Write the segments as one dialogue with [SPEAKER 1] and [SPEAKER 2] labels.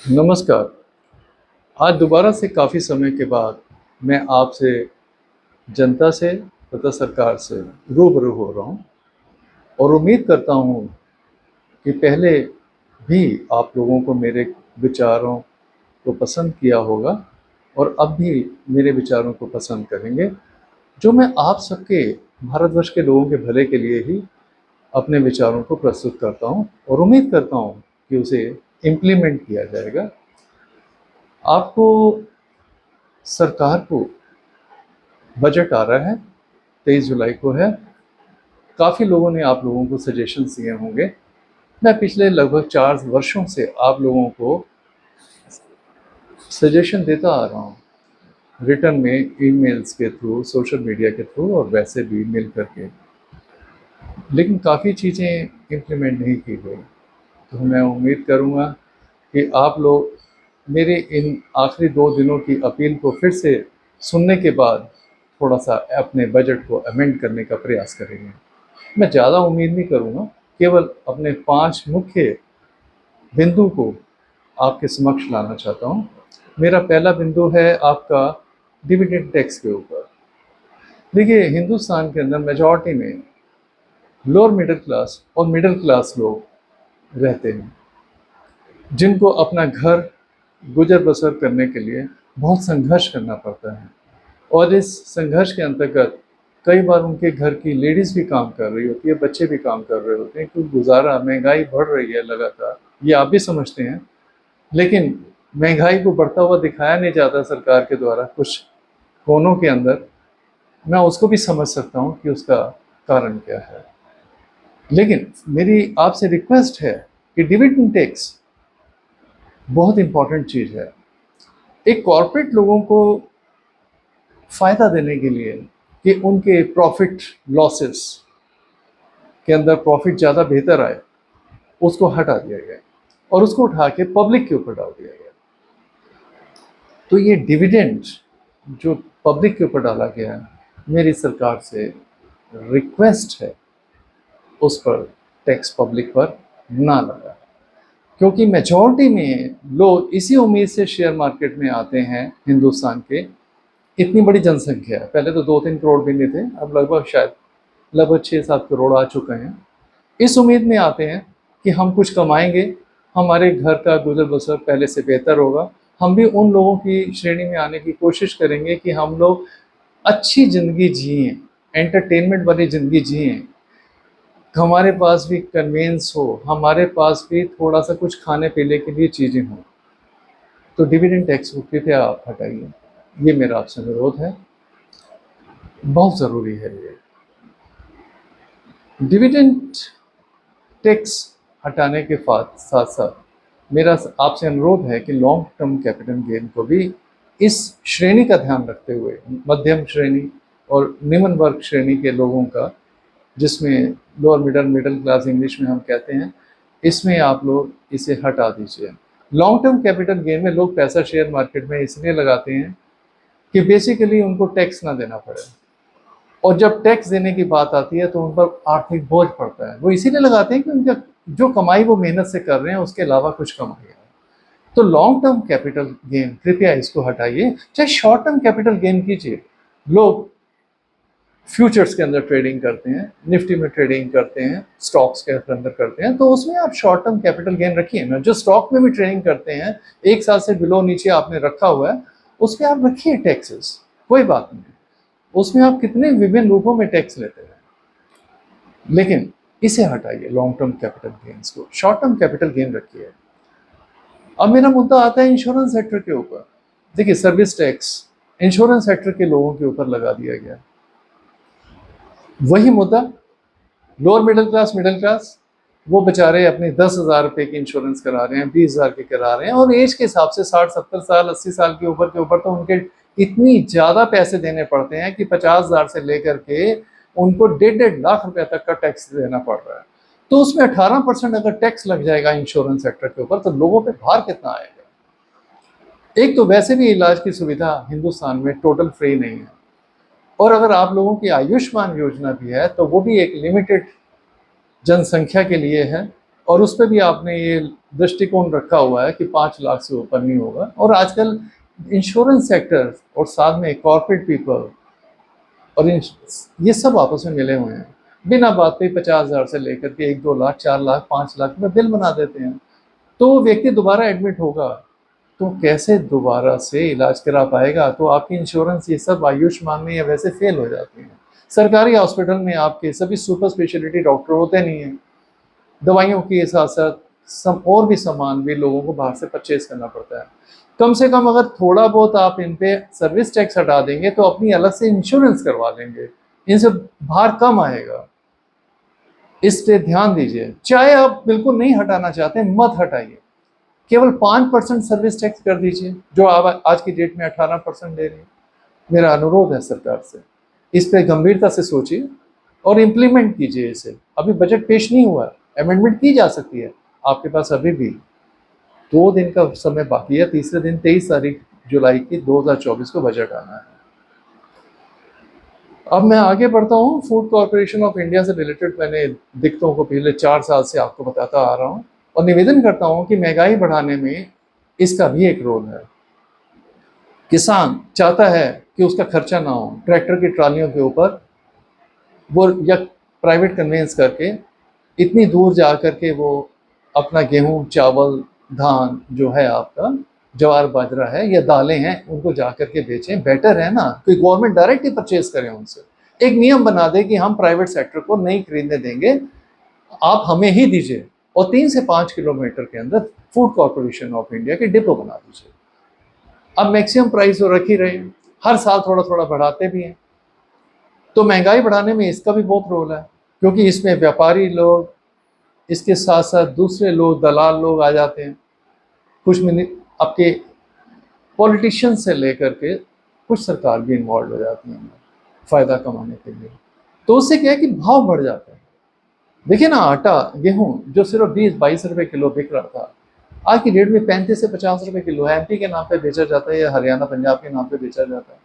[SPEAKER 1] नमस्कार। आज दोबारा से काफ़ी समय के बाद मैं आपसे, जनता से तथा सरकार से रूबरू हो रहा हूँ और उम्मीद करता हूँ कि पहले भी आप लोगों को मेरे विचारों को पसंद किया होगा और अब भी मेरे विचारों को पसंद करेंगे, जो मैं आप सबके भारतवर्ष के लोगों के भले के लिए ही अपने विचारों को प्रस्तुत करता हूँ और उम्मीद करता हूँ कि उसे इम्प्लीमेंट किया जाएगा। आपको सरकार को बजट आ रहा है, 23 जुलाई को है। काफ़ी लोगों ने आप लोगों को सजेशंस दिए होंगे। मैं पिछले लगभग 4 वर्षों से आप लोगों को सजेशन देता आ रहा हूँ, रिटर्न में, ईमेल्स के थ्रू, सोशल मीडिया के थ्रू और वैसे भी मिल करके। लेकिन काफ़ी चीज़ें इम्प्लीमेंट नहीं की गई। तो मैं उम्मीद करूँगा कि आप लोग मेरे इन आखिरी 2 दिनों की अपील को फिर से सुनने के बाद थोड़ा-सा अपने बजट को अमेंड करने का प्रयास करेंगे। मैं ज़्यादा उम्मीद नहीं करूँगा, केवल अपने 5 मुख्य बिंदु को आपके समक्ष लाना चाहता हूँ। मेरा पहला बिंदु है आपका डिविडेंड टैक्स के ऊपर। देखिए, हिंदुस्तान के अंदर मेजॉरिटी में लोअर मिडिल क्लास और मिडिल क्लास लोग रहते हैं, जिनको अपना घर गुजर-बसर करने के लिए बहुत संघर्ष करना पड़ता है और इस संघर्ष के अंतर्गत कई बार उनके घर की लेडीज़ भी काम कर रही होती है, बच्चे भी काम कर रहे होते हैं, क्योंकि गुज़ारा, महँगाई बढ़ रही है लगातार, ये आप भी समझते हैं। लेकिन महँगाई को बढ़ता हुआ दिखाया नहीं जाता सरकार के द्वारा कुछ कोनों के अंदर। मैं उसको भी समझ सकता हूँ कि उसका कारण क्या है। लेकिन मेरी आपसे रिक्वेस्ट है कि डिविडेंड टैक्स बहुत इम्पोर्टेंट चीज़ है। एक कॉर्पोरेट लोगों को फ़ायदा देने के लिए कि उनके प्रॉफ़िट लॉसेस के अंदर प्रॉफ़िट ज़्यादा बेहतर आए, उसको हटा दिया गया और उसको उठा के पब्लिक के ऊपर डाल दिया गया। तो ये डिविडेंड जो पब्लिक के ऊपर डाला गया है, मेरी सरकार से रिक्वेस्ट है उस पर टैक्स पब्लिक पर ना लगाएं, क्योंकि मेजॉरिटी में लोग इसी उम्मीद से शेयर मार्केट में आते हैं हिंदुस्तान के। इतनी बड़ी जनसंख्या है, पहले तो 2-3 करोड़ भी नहीं थे, अब लगभग 6-7 करोड़ आ चुके हैं। इस उम्मीद में आते हैं कि हम कुछ कमाएंगे, हमारे घर का गुजर बसर पहले से बेहतर होगा। हम भी उन लोगों की श्रेणी में आने की कोशिश करेंगे कि हम लोग अच्छी ज़िंदगी जिएं, एंटरटेनमेंट वाली ज़िंदगी जिएं, हमारे पास भी कन्वेंस हो, हमारे पास भी थोड़ा सा कुछ खाने पीने के लिए चीज़ें हों। तो डिविडेंड टैक्स को कृपया आप हटाइए, ये मेरा आपसे अनुरोध है, बहुत ज़रूरी है ये। डिविडेंड टैक्स हटाने के साथ साथ मेरा आपसे अनुरोध है कि लॉन्ग टर्म कैपिटल गेन को भी इस श्रेणी का ध्यान रखते हुए, मध्यम श्रेणी और निम्न वर्ग श्रेणी के लोगों का, जिसमें लोअर मिडिल क्लास इंग्लिश में हम कहते हैं, इसमें आप लोग इसे हटा दीजिए। लॉन्ग टर्म कैपिटल गेन में लोग पैसा शेयर मार्केट में इसलिए लगाते हैं कि बेसिकली उनको टैक्स ना देना पड़े, और जब टैक्स देने की बात आती है तो उन पर आर्थिक बोझ पड़ता है। वो इसीलिए लगाते हैं कि उनका जो कमाई वो मेहनत से कर रहे हैं, उसके अलावा कुछ कमाई है। तो लॉन्ग टर्म कैपिटल गेन, कृपया इसको हटाइए, चाहे शॉर्ट टर्म कैपिटल गेन कीजिए। लोग फ्यूचर्स के अंदर ट्रेडिंग करते हैं, निफ्टी में ट्रेडिंग करते हैं, स्टॉक्स के अंदर करते हैं, तो उसमें आप शॉर्ट टर्म कैपिटल गेन रखिए ना। जो स्टॉक में भी ट्रेडिंग करते हैं, 1 साल से बिलो नीचे आपने रखा हुआ है, उस पर आप रखिए टैक्सेस, कोई बात नहीं। उसमें आप कितने विभिन्न रूपों में टैक्स लेते हैं, लेकिन इसे हटाइए, लॉन्ग टर्म कैपिटल गेन्स को, शॉर्ट टर्म कैपिटल गेन रखिए। अब मेरा मुद्दा आता है इंश्योरेंस सेक्टर के ऊपर। देखिए, सर्विस टैक्स इंश्योरेंस सेक्टर के लोगों के ऊपर लगा दिया गया। वही मुद्दा, लोअर मिडिल क्लास, वो बेचारे अपने 10,000 रुपये की इंश्योरेंस करा रहे हैं, 20,000 की करा रहे हैं, और एज के हिसाब से 60-70 साल, 80 साल के ऊपर तो उनके इतनी ज़्यादा पैसे देने पड़ते हैं कि 50,000 से लेकर के उनको 1.5 लाख रुपए तक का टैक्स देना पड़ रहा है। तो उसमें 18% अगर टैक्स लग जाएगा इंश्योरेंस सेक्टर के ऊपर, तो लोगों पे भार कितना आएगा। एक तो वैसे भी इलाज की सुविधा हिंदुस्तान में टोटल फ्री नहीं है, और अगर आप लोगों की आयुष्मान योजना भी है तो वो भी एक लिमिटेड जनसंख्या के लिए है, और उस पे भी आपने ये दृष्टिकोण रखा हुआ है कि 5 लाख से ऊपर नहीं होगा। और आजकल इंश्योरेंस सेक्टर और साथ में कॉर्पोरेट पीपल और ये सब आपस में मिले हुए हैं, बिना बात पे 50,000 से लेकर के 1-2 लाख, 4 लाख, 5 लाख में बिल बना देते हैं। तो वो व्यक्ति दोबारा एडमिट होगा तो कैसे दोबारा से इलाज करा पाएगा? तो आपकी इंश्योरेंस ये सब आयुष्मान में या वैसे फेल हो जाती है। सरकारी हॉस्पिटल में आपके सभी सुपर स्पेशलिटी डॉक्टर होते नहीं हैं। दवाइयों के साथ साथ और भी सामान भी लोगों को बाहर से परचेज करना पड़ता है। कम से कम अगर थोड़ा बहुत आप इन पे सर्विस टैक्स हटा देंगे तो अपनी अलग से इंश्योरेंस करवा लेंगे, इनसे भार कम आएगा। इस पे ध्यान दीजिए। चाहे आप बिल्कुल नहीं हटाना चाहते, मत हटाइए, केवल 5% सर्विस टैक्स कर दीजिए, जो आप आज की डेट में 18% ले रही है। मेरा अनुरोध है सरकार से, इस पे गंभीरता से सोचिए और इम्प्लीमेंट कीजिए इसे। अभी बजट पेश नहीं हुआ है, अमेंडमेंट की जा सकती है, आपके पास अभी भी 2 दिन का समय बाकी है। तीसरे दिन 23 तारीख जुलाई की 2024 को बजट आना है। अब मैं आगे बढ़ता हूँ। फूड कॉर्पोरेशन ऑफ इंडिया से रिलेटेड मैंने दिक्कतों को पिछले 4 साल से आपको बताता आ रहा हूँ और निवेदन करता हूँ कि महंगाई बढ़ाने में इसका भी एक रोल है। किसान चाहता है कि उसका खर्चा ना हो, ट्रैक्टर की ट्रालियों के ऊपर वो या प्राइवेट कन्वेंस करके इतनी दूर जा कर के वो अपना गेहूं, चावल, धान जो है आपका, ज्वार बाजरा है या दालें हैं, उनको जा कर के बेचें। बेटर है ना कि गवर्नमेंट डायरेक्ट ही परचेज करें उनसे। एक नियम बना दे कि हम प्राइवेट सेक्टर को नहीं खरीदने देंगे, आप हमें ही दीजिए, और 3 से 5 किलोमीटर के अंदर फूड कॉर्पोरेशन ऑफ इंडिया के डिपो बना दीजिए। अब मैक्सिमम प्राइस वो रख ही रहे हैं, हर साल थोड़ा थोड़ा बढ़ाते भी हैं। तो महंगाई बढ़ाने में इसका भी बहुत रोल है, क्योंकि इसमें व्यापारी लोग, इसके साथ साथ दूसरे लोग, दलाल लोग आ जाते हैं। कुछ आपके पॉलिटिशियन से लेकर के कुछ सरकार भी इन्वॉल्व हो जाती है फ़ायदा कमाने के लिए। तो उससे क्या है कि भाव बढ़ जाता है। देखिए ना, आटा, गेहूं जो सिर्फ 20-22 रुपए किलो बिक रहा था, आज की डेट में 35 से 50 रुपए किलो है। एमपी के नाम पे बेचा जाता है या हरियाणा, पंजाब के नाम पे बेचा जाता है।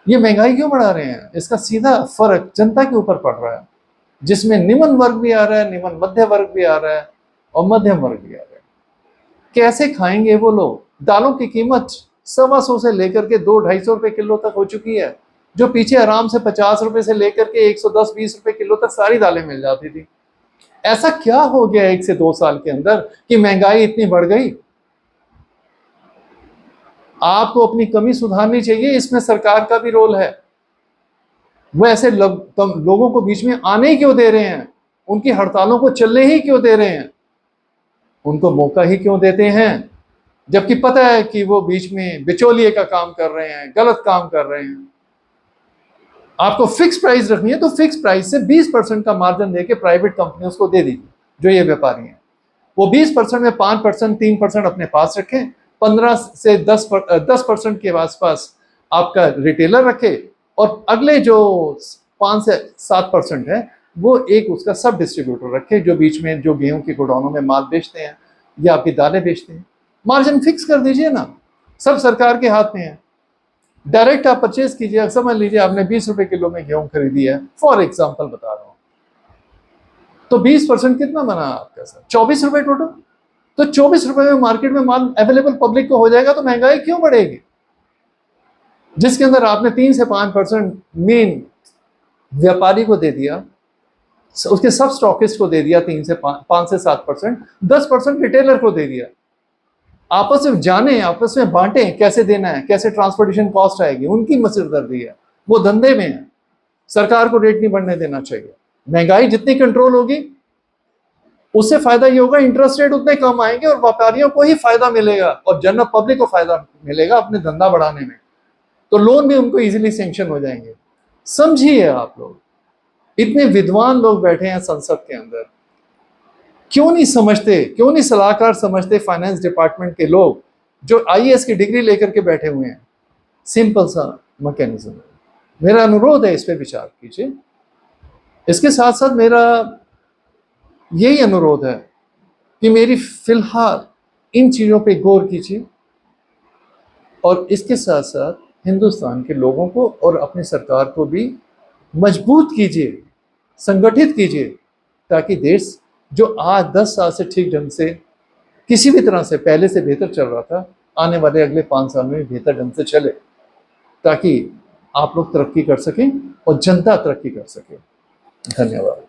[SPEAKER 1] ये महंगाई क्यों बढ़ा रहे हैं? इसका सीधा फर्क जनता के ऊपर पड़ रहा है, जिसमें निम्न वर्ग भी आ रहा है, निम्न मध्य वर्ग भी आ रहा है और मध्यम वर्ग भी आ रहा है। कैसे खाएंगे वो लोग? दालों की कीमत 125 से लेकर के 200-250 रुपए किलो तक हो चुकी है, जो पीछे आराम से 50 रुपए से लेकर के 110-120 रुपए किलो तक सारी दालें मिल जाती थी। ऐसा क्या हो गया 1 से 2 साल के अंदर कि महंगाई इतनी बढ़ गई? आपको अपनी कमी सुधारनी चाहिए, इसमें सरकार का भी रोल है। वो ऐसे लोगों को बीच में आने ही क्यों दे रहे हैं? उनकी हड़तालों को चलने ही क्यों दे रहे हैं? उनको मौका ही क्यों देते हैं, जबकि पता है कि वो बीच में बिचौलिए का काम कर रहे हैं, गलत काम कर रहे हैं। आपको फिक्स प्राइस रखनी है तो फिक्स प्राइस से 20% का मार्जिन देके प्राइवेट कंपनियों को दे दीजिए, जो ये व्यापारी हैं। वो 20% में 5%, 3% अपने पास रखें, 15 से 10% के आसपास आपका रिटेलर रखे, और अगले जो 5 से 7% है वो एक उसका सब डिस्ट्रीब्यूटर रखे, जो बीच में जो गेहूं के गोडाउनों में माल बेचते हैं या आपकी दालें बेचते हैं। मार्जिन फिक्स कर दीजिए ना, सब सरकार के हाथ में है। डायरेक्ट आप परचेज कीजिए। समझ लीजिए आपने 20 रुपए किलो में गेहूं खरीदी है, फॉर एग्जाम्पल बता रहा हूं, तो 20% कितना बना आपका सर? 24 रुपए टोटल। तो 24 रुपए में मार्केट में माल अवेलेबल पब्लिक को हो जाएगा, तो महंगाई क्यों बढ़ेगी? जिसके अंदर आपने 3 से 5% मेन व्यापारी को दे दिया, उसके सब स्टॉकिस्ट को दे दिया, 5 से 7%, 10% रिटेलर को दे दिया। आपस में जाने, आपस में बांटे, कैसे देना है, कैसे ट्रांसपोर्टेशन कॉस्ट आएगी, उनकी सिरदर्दी है, वो धंधे में है। सरकार को रेट नहीं बढ़ने देना चाहिए। महंगाई जितनी कंट्रोल होगी उससे फायदा ये होगा, इंटरेस्ट रेट उतने कम आएंगे और व्यापारियों को ही फायदा मिलेगा और जनरल पब्लिक को फायदा मिलेगा अपने धंधा बढ़ाने में। तो लोन भी उनको इजीली सैंक्शन हो जाएंगे। समझिए, आप लोग इतने विद्वान लोग बैठे हैं संसद के अंदर, क्यों नहीं समझते, क्यों नहीं सलाहकार समझते फाइनेंस डिपार्टमेंट के लोग जो आईएएस की डिग्री लेकर के बैठे हुए हैं? सिंपल सा मैकेनिज्म है। मेरा अनुरोध है, इस पे विचार कीजिए। इसके साथ साथ मेरा यही अनुरोध है कि मेरी फिलहाल इन चीज़ों पे गौर कीजिए और इसके साथ साथ हिंदुस्तान के लोगों को और अपनी सरकार को भी मजबूत कीजिए, संगठित कीजिए, ताकि देश जो आज 10 साल से ठीक ढंग से किसी भी तरह से पहले से बेहतर चल रहा था, आने वाले अगले 5 साल में बेहतर ढंग से चले, ताकि आप लोग तरक्की कर सकें और जनता तरक्की कर सके। धन्यवाद।